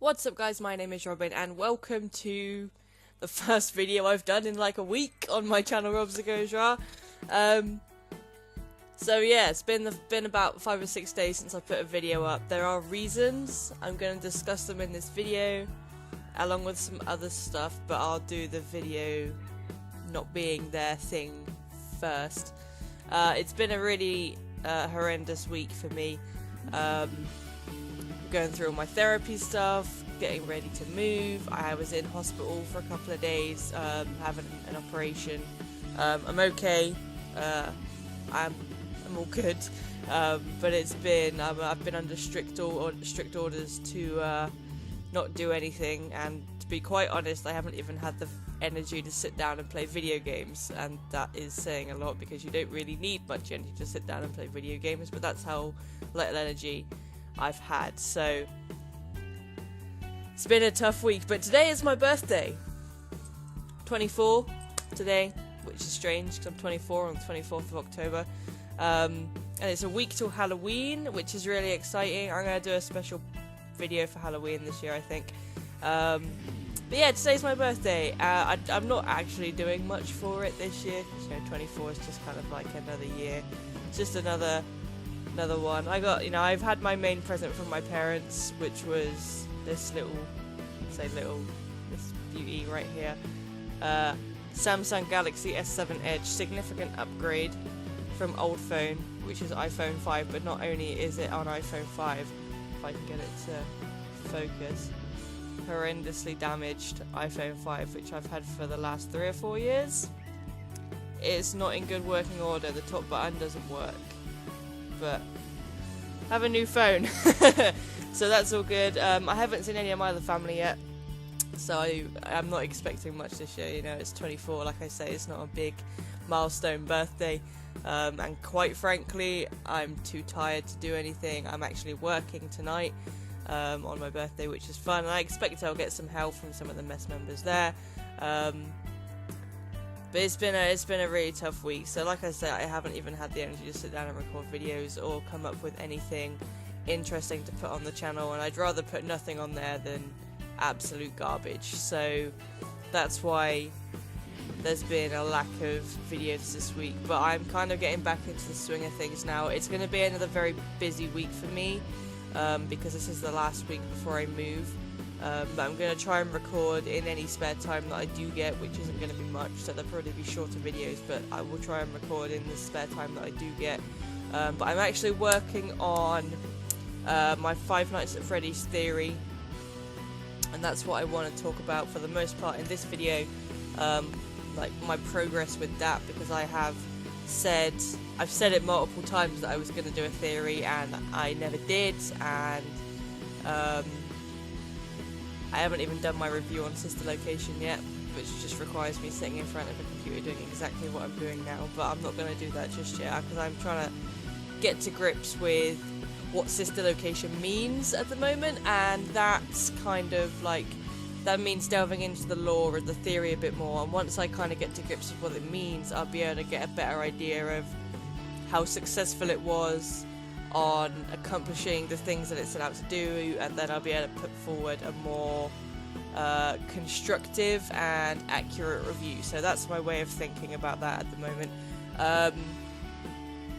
What's up guys, my name is Robin and welcome to the first video I've done in like a week on my channel RobzarrGoesRawr. So yeah, it's been about 5 or 6 days since I put a video up. There are reasons, I'm going to discuss them in this video along with some other stuff, but I'll do the video not being there thing first. It's been a really horrendous week for me. Going through all my therapy stuff, getting ready to move. I was in hospital for a couple of days, having an operation. I'm okay. I'm all good. But it's been I've been under strict orders to not do anything, and to be quite honest, I haven't even had the energy to sit down and play video games, and that is saying a lot because you don't really need much energy to sit down and play video games, but that's how little energy I've had. So it's been a tough week, but today is my birthday. 24 today, which is strange because I'm 24 on the 24th of October. And it's a week till Halloween, which is really exciting. I'm going to do a special video for Halloween this year, I think. But yeah, today's my birthday. I'm not actually doing much for it this year, because 24 is just kind of like another year. It's just another one. I've had my main present from my parents, which was this this beauty right here. Samsung Galaxy S7 Edge, significant upgrade from old phone, which is iPhone 5, but not only is it on iPhone 5, if I can get it to focus, horrendously damaged iPhone 5, which I've had for the last 3 or 4 years. It's not in good working order, the top button doesn't work. But I have a new phone, so that's all good. I haven't seen any of my other family yet, so I'm not expecting much this year. It's 24, like I say, it's not a big milestone birthday, and quite frankly, I'm too tired to do anything. I'm actually working tonight on my birthday, which is fun, and I expect I'll get some help from some of the mess members there. But it's been a really tough week. So like I said, I haven't even had the energy to sit down and record videos or come up with anything interesting to put on the channel, and I'd rather put nothing on there than absolute garbage. So that's why there's been a lack of videos this week, but I'm kind of getting back into the swing of things now. It's going to be another very busy week for me, because this is the last week before I move. But I'm going to try and record in any spare time that I do get, which isn't going to be much, so they'll probably be shorter videos, but I will try and record in the spare time that I do get. But I'm actually working on my Five Nights at Freddy's theory, and that's what I want to talk about for the most part in this video, like my progress with that, because I've said it multiple times that I was going to do a theory, and I never did, and I haven't even done my review on Sister Location yet, which just requires me sitting in front of a computer doing exactly what I'm doing now, but I'm not going to do that just yet, because I'm trying to get to grips with what Sister Location means at the moment, and that's kind of like, that means delving into the lore of the theory a bit more, and once I kind of get to grips with what it means, I'll be able to get a better idea of how successful it was on accomplishing the things that it set out to do, and then I'll be able to put forward a more constructive and accurate review. So that's my way of thinking about that at the moment.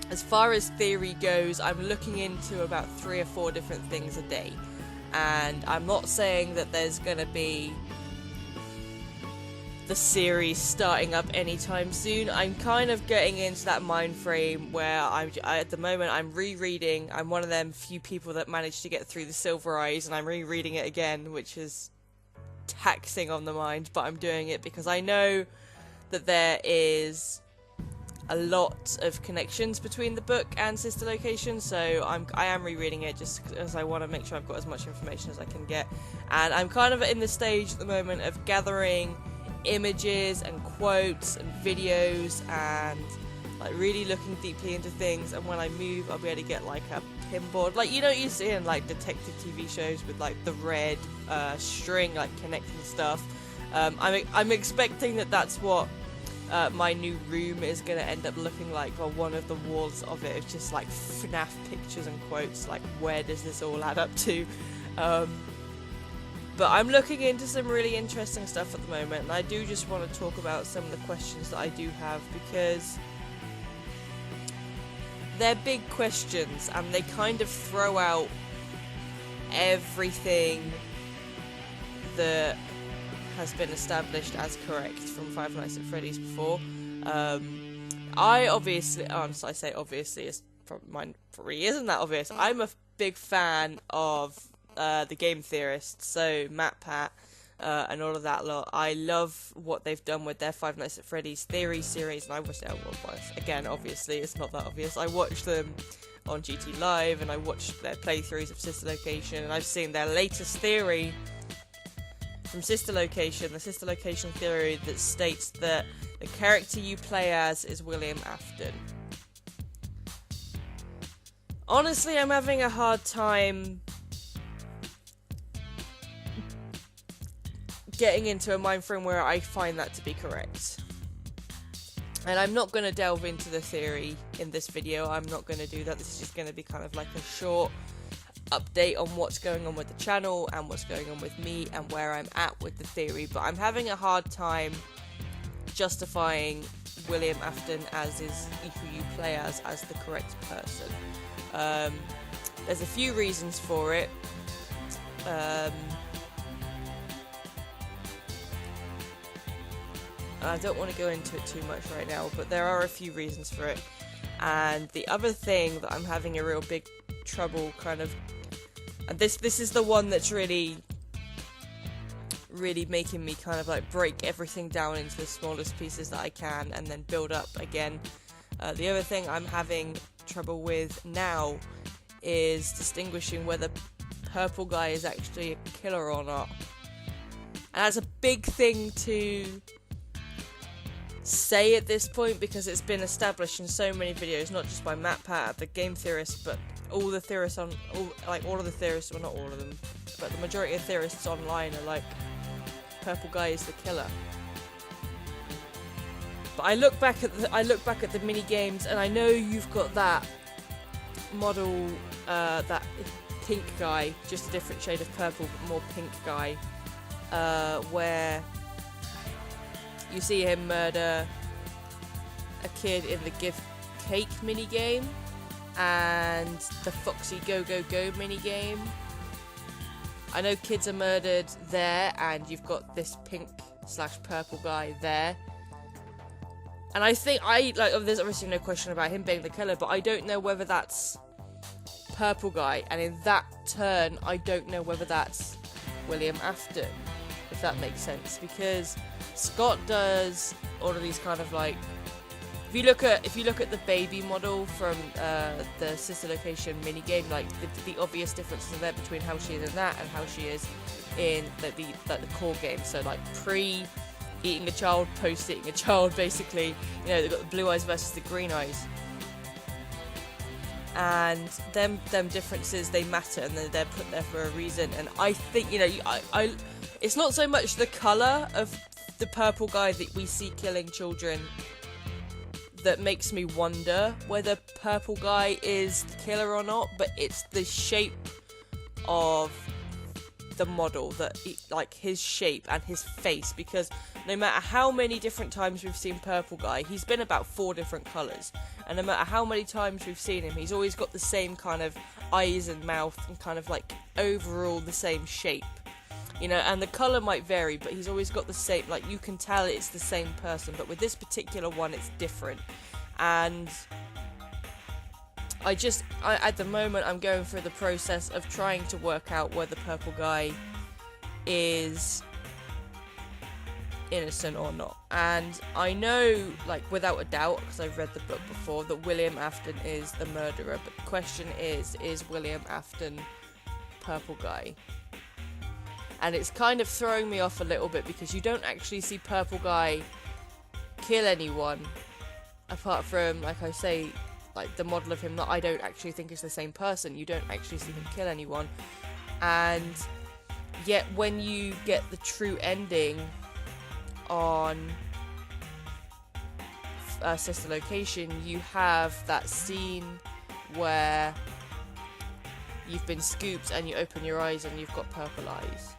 As far as theory goes, I'm looking into about 3 or 4 different things a day, and I'm not saying that there's gonna be the series starting up anytime soon. I'm kind of getting into that mind frame where at the moment I'm rereading. I'm one of them few people that managed to get through the Silver Eyes, and I'm rereading it again, which is taxing on the mind, but I'm doing it because I know that there is a lot of connections between the book and Sister Location, so I am rereading it just because I want to make sure I've got as much information as I can get, and I'm kind of in the stage at the moment of gathering images and quotes and videos and like really looking deeply into things, and when I move I'll be able to get like a pinboard, like you see in like detective TV shows with like the red string like connecting stuff. I'm expecting that that's what my new room is going to end up looking like, or one of the walls of it is just like FNaF pictures and quotes, like where does this all add up to. But I'm looking into some really interesting stuff at the moment, and I do just want to talk about some of the questions that I do have, because they're big questions and they kind of throw out everything that has been established as correct from Five Nights at Freddy's before. I say obviously, it's mine probably isn't that obvious. I'm a big fan of the game theorists, so MatPat and all of that lot. I love what they've done with their Five Nights at Freddy's theory series, and I watched it again. Obviously, it's not that obvious. I watched them on GT Live, and I watched their playthroughs of Sister Location, and I've seen their latest theory from Sister Location, the Sister Location theory that states that the character you play as is William Afton. Honestly, I'm having a hard time getting into a mind frame where I find that to be correct. And I'm not going to delve into the theory in this video. I'm not going to do that. This is just going to be kind of like a short update on what's going on with the channel and what's going on with me and where I'm at with the theory. But I'm having a hard time justifying William Afton as who you play as the correct person. There's a few reasons for it. I don't want to go into it too much right now, but there are a few reasons for it. And the other thing that I'm having a real big trouble and this is the one that's really making me kind of like break everything down into the smallest pieces that I can and then build up again. The other thing I'm having trouble with now is distinguishing whether Purple Guy is actually a killer or not. And that's a big thing to say at this point, because it's been established in so many videos, not just by MatPat, the game theorist, but all of the theorists, well, not all of them, but the majority of theorists online are like, Purple Guy is the killer. But I look back at the mini games, and I know you've got that model, that pink guy, just a different shade of purple, but more pink guy, where you see him murder a kid in the Give Cake minigame and the Foxy Go Go Go minigame. I know kids are murdered there, and you've got this pink/purple guy there. And I think there's obviously no question about him being the killer, but I don't know whether that's Purple Guy, and in that turn, I don't know whether that's William Afton, if that makes sense, because Scott does all of these kind of like, if you look at the baby model from the Sister Location minigame, like the obvious differences are there between how she is in that and how she is in the core game. So like pre-eating a child, post-eating a child, basically. You know, they've got the blue eyes versus the green eyes. And them differences, they matter, and they're put there for a reason. And I think, you know, I it's not so much the colour of the Purple Guy that we see killing children that makes me wonder whether Purple Guy is the killer or not, but it's the shape of the model, like his shape and his face, because no matter how many different times we've seen Purple Guy, he's been about 4 different colours, and no matter how many times we've seen him, he's always got the same kind of eyes and mouth and kind of like overall the same shape. You know, and the colour might vary, but he's always got the same, like, you can tell it's the same person, but with this particular one, it's different. And at the moment, I'm going through the process of trying to work out whether Purple Guy is innocent or not. And I know, like, without a doubt, because I've read the book before, that William Afton is the murderer, but the question is William Afton Purple Guy? And it's kind of throwing me off a little bit, because you don't actually see Purple Guy kill anyone, apart from, like I say, like the model of him that I don't actually think is the same person. You don't actually see him kill anyone. And yet when you get the true ending on Sister Location, you have that scene where you've been scooped and you open your eyes and you've got purple eyes.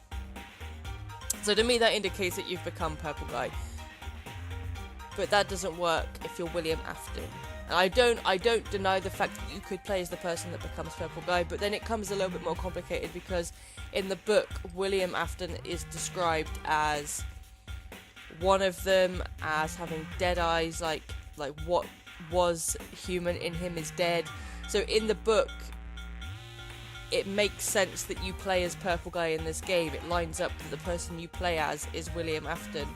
So to me, that indicates that you've become Purple Guy. But that doesn't work if you're William Afton. And I don't deny the fact that you could play as the person that becomes Purple Guy, but then it comes a little bit more complicated because in the book, William Afton is described as one of them, as having dead eyes, like what was human in him is dead. So in the book, it makes sense that you play as Purple Guy in this game. It lines up that the person you play as is William Afton.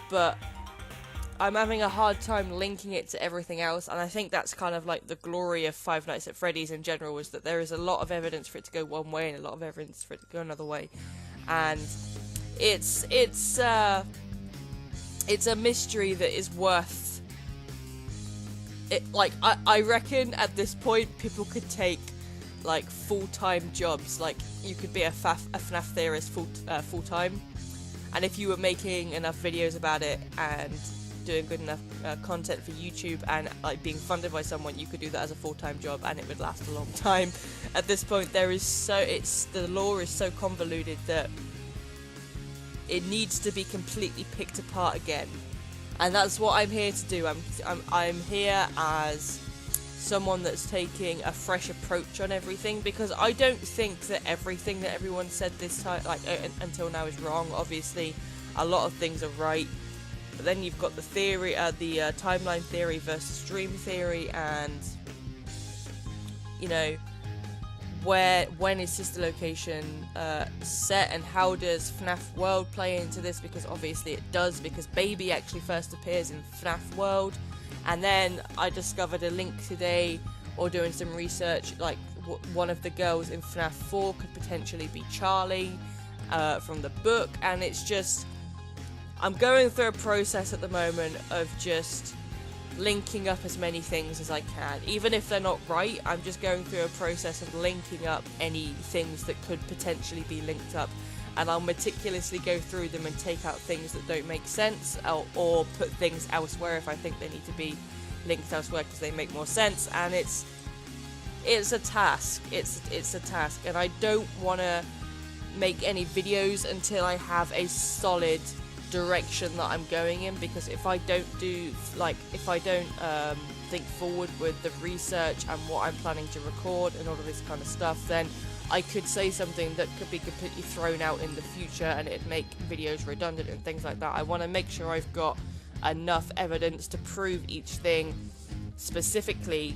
But I'm having a hard time linking it to everything else, and I think that's kind of like the glory of Five Nights at Freddy's in general, is that there is a lot of evidence for it to go one way and a lot of evidence for it to go another way. And it's a mystery that is worth it. Like, I reckon at this point people could take like full-time jobs. Like, you could be a FNaF theorist full-time, and if you were making enough videos about it and doing good enough content for YouTube and like being funded by someone, you could do that as a full-time job and it would last a long time. At this point, the lore is so convoluted that it needs to be completely picked apart again, and that's what I'm here to do. I'm here as someone that's taking a fresh approach on everything, because I don't think that everything that everyone said this time, until now, is wrong. Obviously, a lot of things are right, but then you've got the theory, the timeline theory versus dream theory, and you know, when is Sister Location set, and how does FNaF World play into this? Because obviously it does, because Baby actually first appears in FNaF World. And then I discovered a link today, or doing some research, like one of the girls in FNaF 4 could potentially be Charlie from the book. And it's just, I'm going through a process at the moment of just linking up as many things as I can. Even if they're not right, I'm just going through a process of linking up any things that could potentially be linked up. And I'll meticulously go through them and take out things that don't make sense, or put things elsewhere if I think they need to be linked elsewhere because they make more sense. And it's a task. It's a task, and I don't want to make any videos until I have a solid direction that I'm going in, because if I don't think forward with the research and what I'm planning to record and all of this kind of stuff, then I could say something that could be completely thrown out in the future and it'd make videos redundant and things like that. I want to make sure I've got enough evidence to prove each thing specifically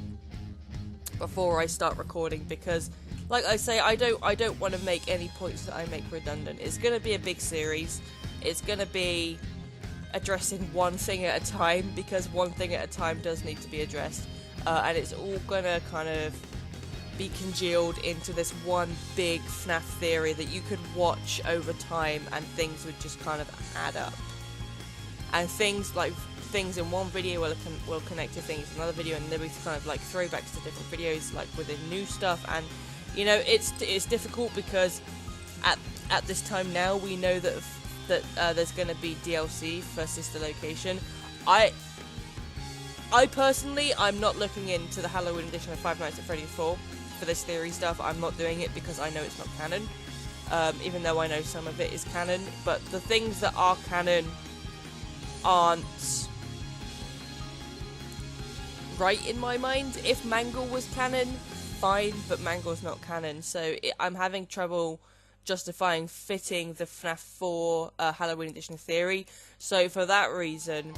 before I start recording, because like I say, I don't want to make any points that I make redundant. It's going to be a big series. It's going to be addressing one thing at a time, because one thing at a time does need to be addressed, and it's all going to kind of be congealed into this one big FNaF theory that you could watch over time and things would just kind of add up. And things in one video will connect to things in another video, and there'll be kind of like throwbacks to different videos, like within new stuff. And you know, it's difficult because at this time now we know that there's going to be DLC for Sister Location. I personally, I'm not looking into the Halloween edition of Five Nights at Freddy's 4 for this theory stuff. I'm not doing it because I know it's not canon, even though I know some of it is canon. But the things that are canon aren't right in my mind. If Mangle was canon, fine, but Mangle's not canon, so I'm having trouble justifying fitting the FNaF 4 Halloween edition theory. So for that reason,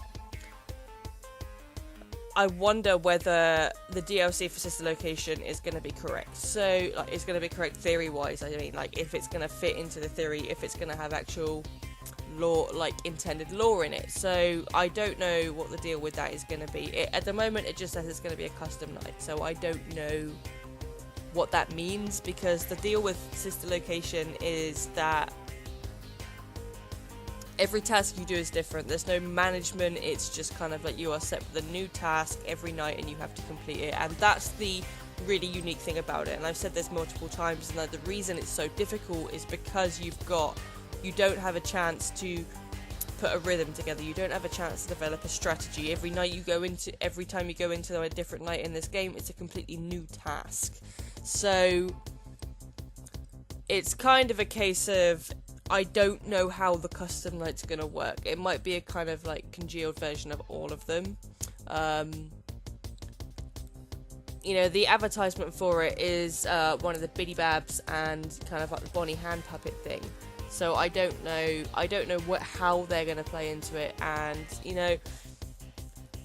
I wonder whether the DLC for Sister Location is going to be correct. So, like, it's going to be correct theory-wise. I mean, like, if it's going to fit into the theory, if it's going to have actual lore, like, intended lore in it. So, I don't know what the deal with that is going to be. At the moment, it just says it's going to be a custom night. So, I don't know what that means, because the deal with Sister Location is that every task you do is different. There's no management. It's just kind of like you are set with a new task every night and you have to complete it. And that's the really unique thing about it. And I've said this multiple times, and that the reason it's so difficult is because you don't have a chance to put a rhythm together. You don't have a chance to develop a strategy. Every time you go into a different night in this game, it's a completely new task. So it's kind of a case of I don't know how the custom night's gonna work. It might be a kind of like congealed version of all of them. You know, the advertisement for it is one of the Biddy Babs and kind of like the Bonnie hand puppet thing. So I don't know how they're gonna play into it, and you know,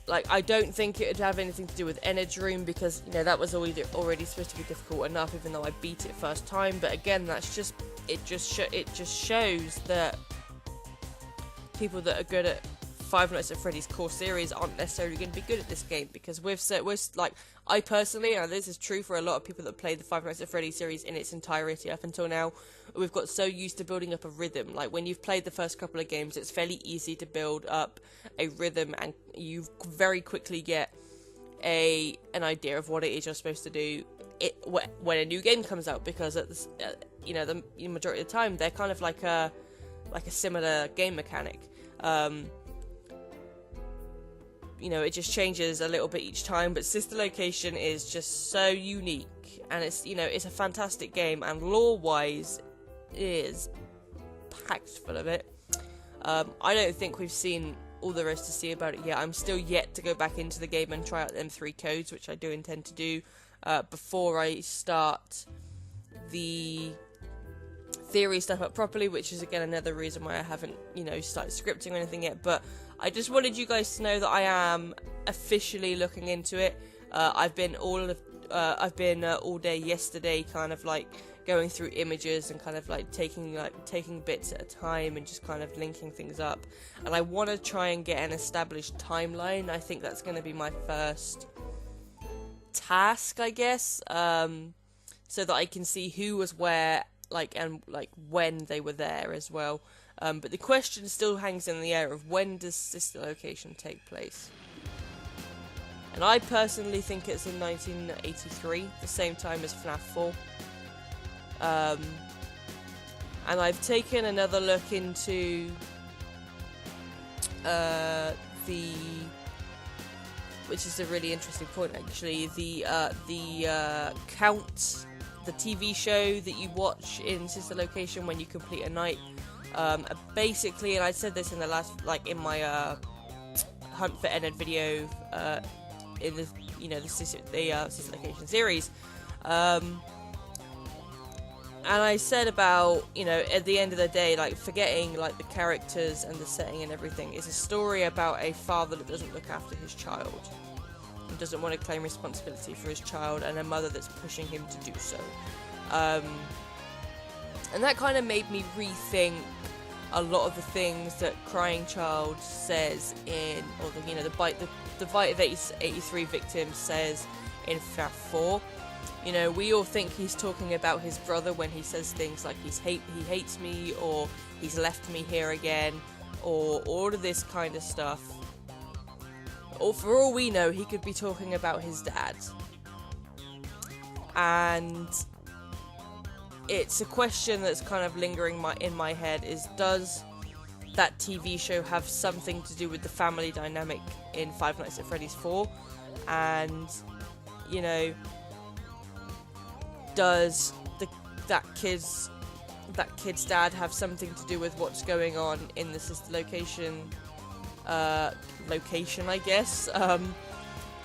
like, I don't think it would have anything to do with Energy Room, because, you know, that was already supposed to be difficult enough, even though I beat it first time. But again, that's just, it just shows that people that are good at Five Nights at Freddy's core series aren't necessarily going to be good at this game, because we're like, I personally, and this is true for a lot of people that play the Five Nights at Freddy's series in its entirety up until now, we've got so used to building up a rhythm. Like, when you've played the first couple of games, it's fairly easy to build up a rhythm, and you very quickly get an idea of what it is you're supposed to do when a new game comes out, because at the, you know, the majority of the time they're kind of like a similar game mechanic. You know, it just changes a little bit each time, but Sister Location is just so unique, and it's, you know, it's a fantastic game, and lore-wise is packed full of it. I don't think we've seen all there is to see about it yet. I'm still yet to go back into the game and try out them 3 codes, which I do intend to do before I start the theory stuff up properly, which is again another reason why I haven't, you know, started scripting or anything yet. But I just wanted you guys to know that I am officially looking into it. I've been all day yesterday kind of like going through images and kind of like taking bits at a time and just kind of linking things up, and I want to try and get an established timeline. I think that's going to be my first task, I guess, so that I can see who was where, and when they were there as well. But the question still hangs in the air of, when does Sister Location take place? And I personally think it's in 1983, the same time as FNaF 4. And I've taken another look into which is a really interesting point actually, the Count, the TV show that you watch in Sister Location when you complete a night. Basically, and I said this in the last, in my Hunt for Ennard video, in the, you know, the Sister Location series, and I said about, you know, at the end of the day, like, forgetting, like, the characters and the setting and everything, is a story about a father that doesn't look after his child and doesn't want to claim responsibility for his child, and a mother that's pushing him to do so. And that kind of made me rethink a lot of the things that Crying Child says in, or the, you know, the Bite of 83 Victims says in FNaF 4. You know, we all think he's talking about his brother when he says things like he hates me, or he's left me here again, or all of this kind of stuff. Or for all we know, he could be talking about his dad. And it's a question that's kind of lingering in my head, is, does that TV show have something to do with the family dynamic in Five Nights at Freddy's 4? And, you know, does that kid's dad have something to do with what's going on in the Sister Location location, I guess?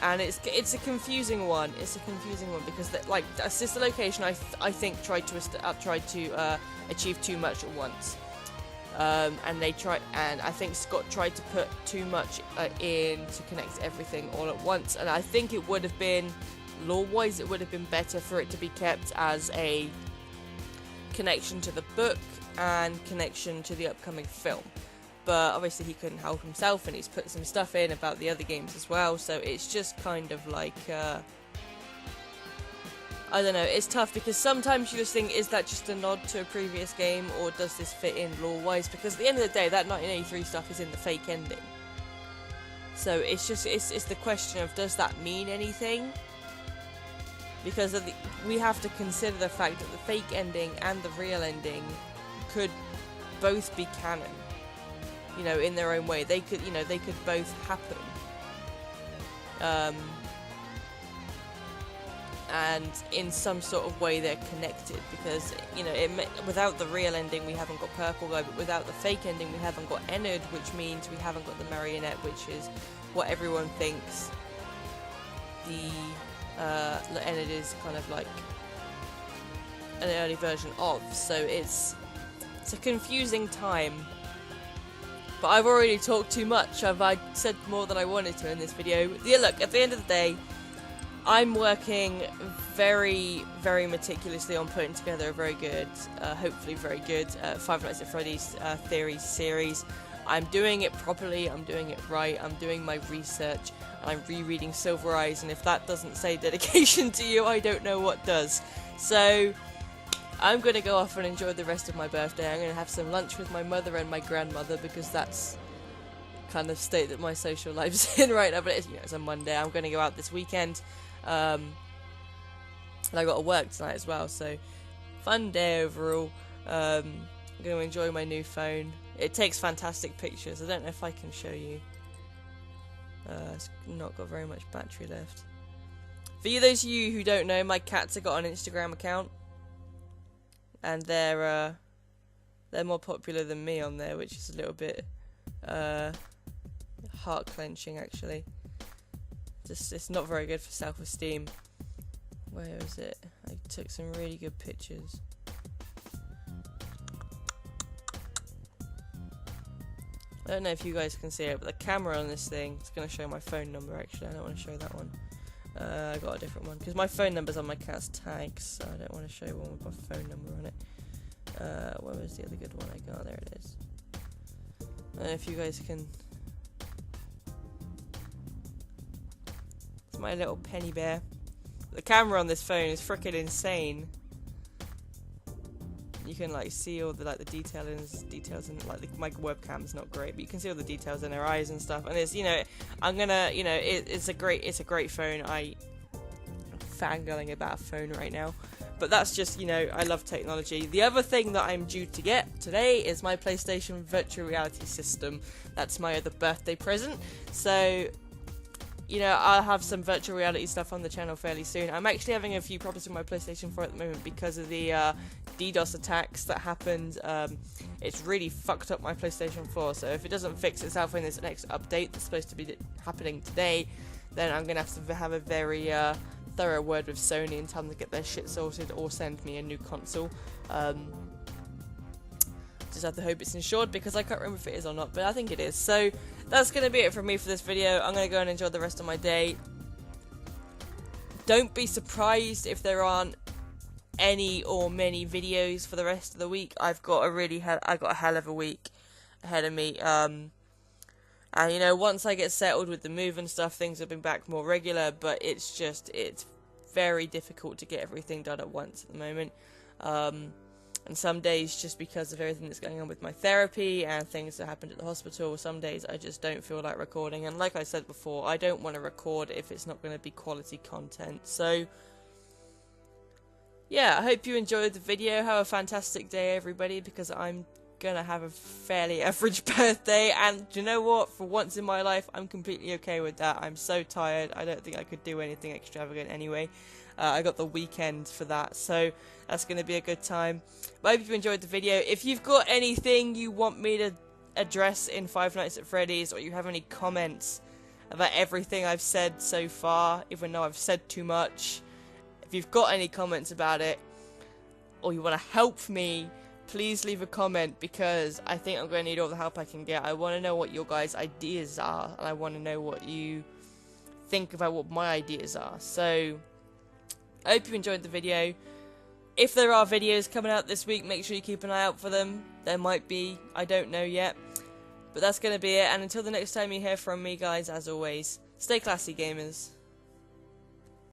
And it's a confusing one. It's a confusing one because a Sister Location, I think tried to achieve too much at once. And I think Scott tried to put too much in to connect everything all at once. And I think it would have been, lore-wise, it would have been better for it to be kept as a connection to the book and connection to the upcoming film. But obviously he couldn't help himself, and he's put some stuff in about the other games as well, so it's just kind of like, I don't know, it's tough, because sometimes you just think, is that just a nod to a previous game, or does this fit in lore-wise? Because at the end of the day, that 1983 stuff is in the fake ending. So it's just, it's the question of, does that mean anything? Because we have to consider the fact that the fake ending and the real ending could both be canon. You know, in their own way. They could both happen. and in some sort of way they're connected, because you know without the real ending we haven't got Purple Guy, but without the fake ending we haven't got Ennard, which means we haven't got the Marionette, which is what everyone thinks the Ennard is kind of like an early version of. So it's a confusing time. But I've already talked too much. I said more than I wanted to in this video. Yeah, look, at the end of the day, I'm working very, very meticulously on putting together a very good, hopefully very good, Five Nights at Freddy's theory series. I'm doing it properly, I'm doing it right, I'm doing my research, and I'm rereading Silver Eyes, and if that doesn't say dedication to you, I don't know what does. So I'm going to go off and enjoy the rest of my birthday. I'm going to have some lunch with my mother and my grandmother, because that's kind of state that my social life's in right now. But it's, you know, it's a Monday. I'm going to go out this weekend, and I got to work tonight as well. So fun day overall. I'm going to enjoy my new phone. It takes fantastic pictures. I don't know if I can show you. It's not got very much battery left. For those of you who don't know, my cats have got an Instagram account. And they're more popular than me on there, which is a little bit heart clenching actually. Just it's not very good for self-esteem. Where is it? I took some really good pictures. I don't know if you guys can see it, but the camera on this thing is going to show my phone number actually. I don't want to show that one. I got a different one, because my phone number's on my cat's tags, so I don't want to show one with my phone number on it. Where was the other good one I got? There it is. I don't know if you guys can... It's my little penny bear. The camera on this phone is freaking insane. You can like see all the like the details and like my webcam's not great, but you can see all the details in her eyes and stuff. And it's, you know, I'm gonna, you know, it's a great phone. I'm fangirling about a phone right now, but that's just, you know, I love technology. The other thing that I'm due to get today is my PlayStation virtual reality system. That's my other birthday present. So, you know, I'll have some virtual reality stuff on the channel fairly soon. I'm actually having a few problems with my PlayStation 4 at the moment because of the DDoS attacks that happened. It's really fucked up my PlayStation 4, so if it doesn't fix itself in this next update that's supposed to be happening today, then I'm going to have a very thorough word with Sony and tell them to get their shit sorted or send me a new console. Just have to hope it's insured, because I can't remember if it is or not, but I think it is. So that's going to be it from me for this video. I'm going to go and enjoy the rest of my day. Don't be surprised if there aren't any or many videos for the rest of the week. I've got a hell of a week ahead of me. And you know, once I get settled with the move and stuff, things have been back more regular, but it's very difficult to get everything done at once at the moment. And some days, just because of everything that's going on with my therapy and things that happened at the hospital, some days I just don't feel like recording. And like I said before, I don't want to record if it's not going to be quality content. So yeah, I hope you enjoyed the video. Have a fantastic day, everybody, because I'm gonna have a fairly average birthday, and do you know what? For once in my life, I'm completely okay with that. I'm so tired. I don't think I could do anything extravagant anyway. I got the weekend for that, so that's going to be a good time. But I hope you enjoyed the video. If you've got anything you want me to address in Five Nights at Freddy's, or you have any comments about everything I've said so far, even though I've said too much, if you've got any comments about it, or you want to help me, please leave a comment, because I think I'm going to need all the help I can get. I want to know what your guys' ideas are, and I want to know what you think about what my ideas are. So I hope you enjoyed the video. If there are videos coming out this week, make sure you keep an eye out for them. There might be, I don't know yet. But that's going to be it, and until the next time you hear from me, guys, as always, stay classy, gamers.